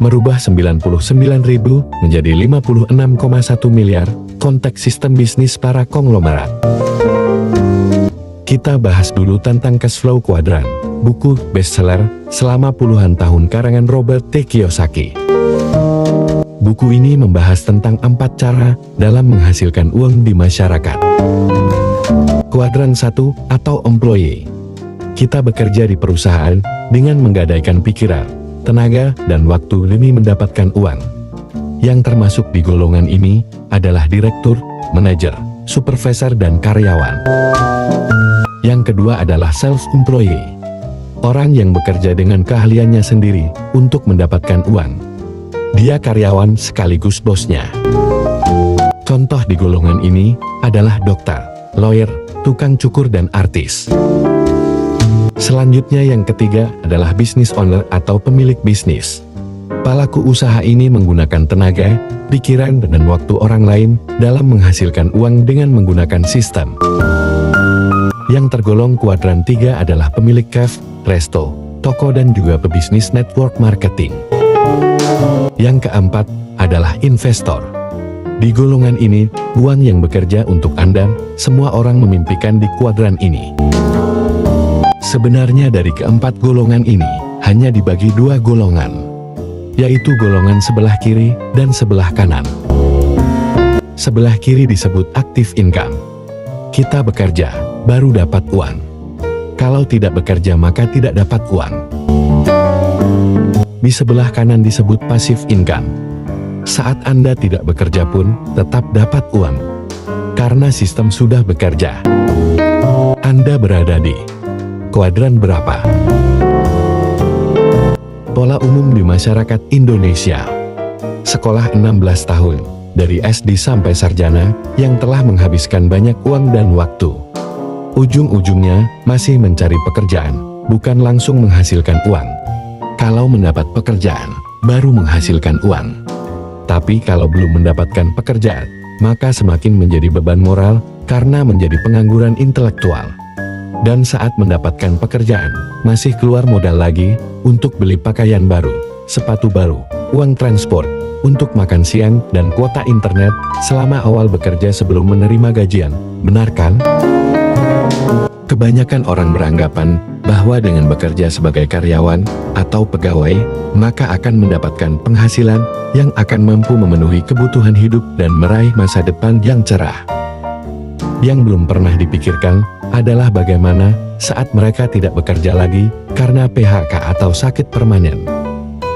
merubah 99.000 menjadi 56,1 miliar, konteks sistem bisnis para konglomerat. Kita bahas dulu tentang cash flow kuadran, buku bestseller selama puluhan tahun karangan Robert T. Kiyosaki. Buku ini membahas tentang 4 cara dalam menghasilkan uang di masyarakat. Kuadran 1 atau employee. Kita bekerja di perusahaan dengan menggadaikan pikiran, tenaga, dan waktu demi mendapatkan uang. Yang termasuk di golongan ini adalah direktur, manajer, supervisor, dan karyawan. Yang kedua adalah self-employee. Orang yang bekerja dengan keahliannya sendiri untuk mendapatkan uang. Dia karyawan sekaligus bosnya. Contoh di golongan ini adalah dokter, lawyer, tukang cukur, dan artis. Selanjutnya yang ketiga adalah business owner atau pemilik bisnis. Pelaku usaha ini menggunakan tenaga, pikiran, dan waktu orang lain dalam menghasilkan uang dengan menggunakan sistem. Yang tergolong kuadran 3 adalah pemilik cafe, resto, toko, dan juga pebisnis network marketing. Yang keempat adalah investor. Di golongan ini, uang yang bekerja untuk Anda, semua orang memimpikan di kuadran ini. Sebenarnya dari keempat golongan ini, hanya dibagi 2 golongan, yaitu golongan sebelah kiri dan sebelah kanan. Sebelah kiri disebut active income. Kita bekerja, baru dapat uang. Kalau tidak bekerja maka tidak dapat uang. Di sebelah kanan disebut passive income. Saat Anda tidak bekerja pun, tetap dapat uang. Karena sistem sudah bekerja. Anda berada di kuadran berapa? Pola umum di masyarakat Indonesia. Sekolah 16 tahun, dari SD sampai sarjana, yang telah menghabiskan banyak uang dan waktu. Ujung-ujungnya, masih mencari pekerjaan, bukan langsung menghasilkan uang. Kalau mendapat pekerjaan, baru menghasilkan uang. Tapi kalau belum mendapatkan pekerjaan, maka semakin menjadi beban moral, karena menjadi pengangguran intelektual. Dan saat mendapatkan pekerjaan, masih keluar modal lagi, untuk beli pakaian baru, sepatu baru, uang transport, untuk makan siang, dan kuota internet, selama awal bekerja sebelum menerima gajian. Benar kan? Kebanyakan orang beranggapan bahwa dengan bekerja sebagai karyawan atau pegawai, maka akan mendapatkan penghasilan yang akan mampu memenuhi kebutuhan hidup dan meraih masa depan yang cerah. Yang belum pernah dipikirkan adalah bagaimana saat mereka tidak bekerja lagi karena PHK atau sakit permanen.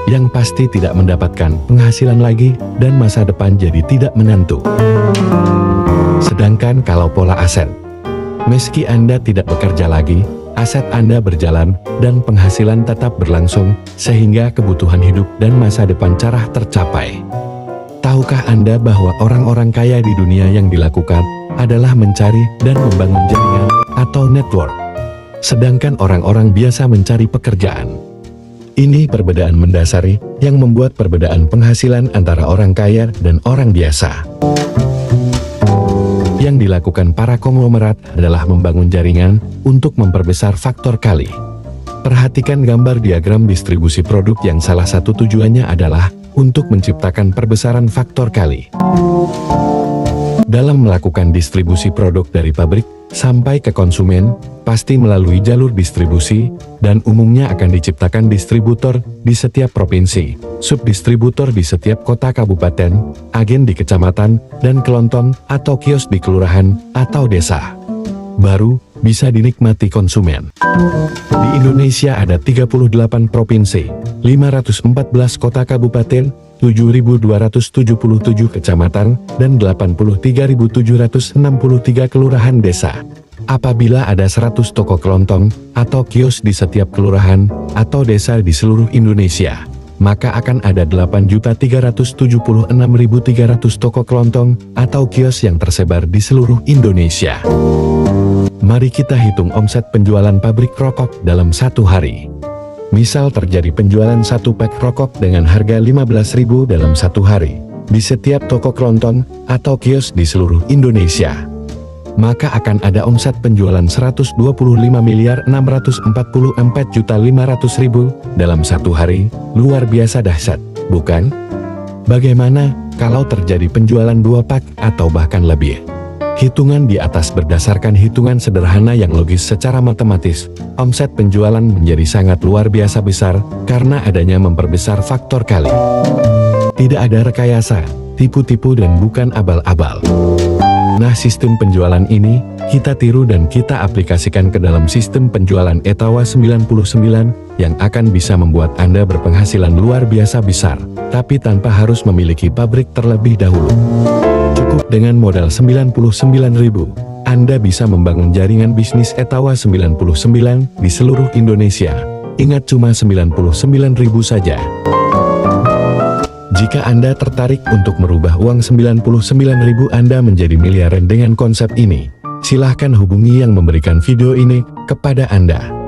Yang pasti tidak mendapatkan penghasilan lagi dan masa depan jadi tidak menentu. Sedangkan kalau pola aset, meski Anda tidak bekerja lagi, aset Anda berjalan dan penghasilan tetap berlangsung sehingga kebutuhan hidup dan masa depan cerah tercapai. Tahukah Anda bahwa orang-orang kaya di dunia yang dilakukan adalah mencari dan membangun jaringan atau network, sedangkan orang-orang biasa mencari pekerjaan. Ini perbedaan mendasari yang membuat perbedaan penghasilan antara orang kaya dan orang biasa. Yang dilakukan para konglomerat adalah membangun jaringan untuk memperbesar faktor kali. Perhatikan gambar diagram distribusi produk yang salah satu tujuannya adalah untuk menciptakan perbesaran faktor kali. Dalam melakukan distribusi produk dari pabrik sampai ke konsumen, pasti melalui jalur distribusi, dan umumnya akan diciptakan distributor di setiap provinsi, subdistributor di setiap kota kabupaten, agen di kecamatan, dan kelonton atau kios di kelurahan atau desa. Baru bisa dinikmati konsumen. Di Indonesia ada 38 provinsi, 514 kota kabupaten, 7.277 kecamatan, dan 83.763 kelurahan desa. Apabila ada 100 toko kelontong atau kios di setiap kelurahan atau desa di seluruh Indonesia, maka akan ada 8.376.300 toko kelontong atau kios yang tersebar di seluruh Indonesia. Mari kita hitung omset penjualan pabrik rokok dalam satu hari. Misal terjadi penjualan satu pak rokok dengan harga 15.000 dalam satu hari di setiap toko kelontong atau kios di seluruh Indonesia, maka akan ada omset penjualan 125.644.500.000 dalam satu hari. Luar biasa dahsyat. bukan? Bagaimana kalau terjadi penjualan 2 pak atau bahkan lebih? Hitungan di atas berdasarkan hitungan sederhana yang logis secara matematis, omset penjualan menjadi sangat luar biasa besar karena adanya memperbesar faktor kali. Tidak ada rekayasa, tipu-tipu dan bukan abal-abal. Nah, sistem penjualan ini kita tiru dan kita aplikasikan ke dalam sistem penjualan Etawa 99 yang akan bisa membuat Anda berpenghasilan luar biasa besar, tapi tanpa harus memiliki pabrik terlebih dahulu. Cukup dengan modal 99.000, Anda bisa membangun jaringan bisnis Etawa 99 di seluruh Indonesia. Ingat, cuma 99.000 saja. Jika Anda tertarik untuk merubah uang 99.000 Anda menjadi miliaran dengan konsep ini, silahkan hubungi yang memberikan video ini kepada Anda.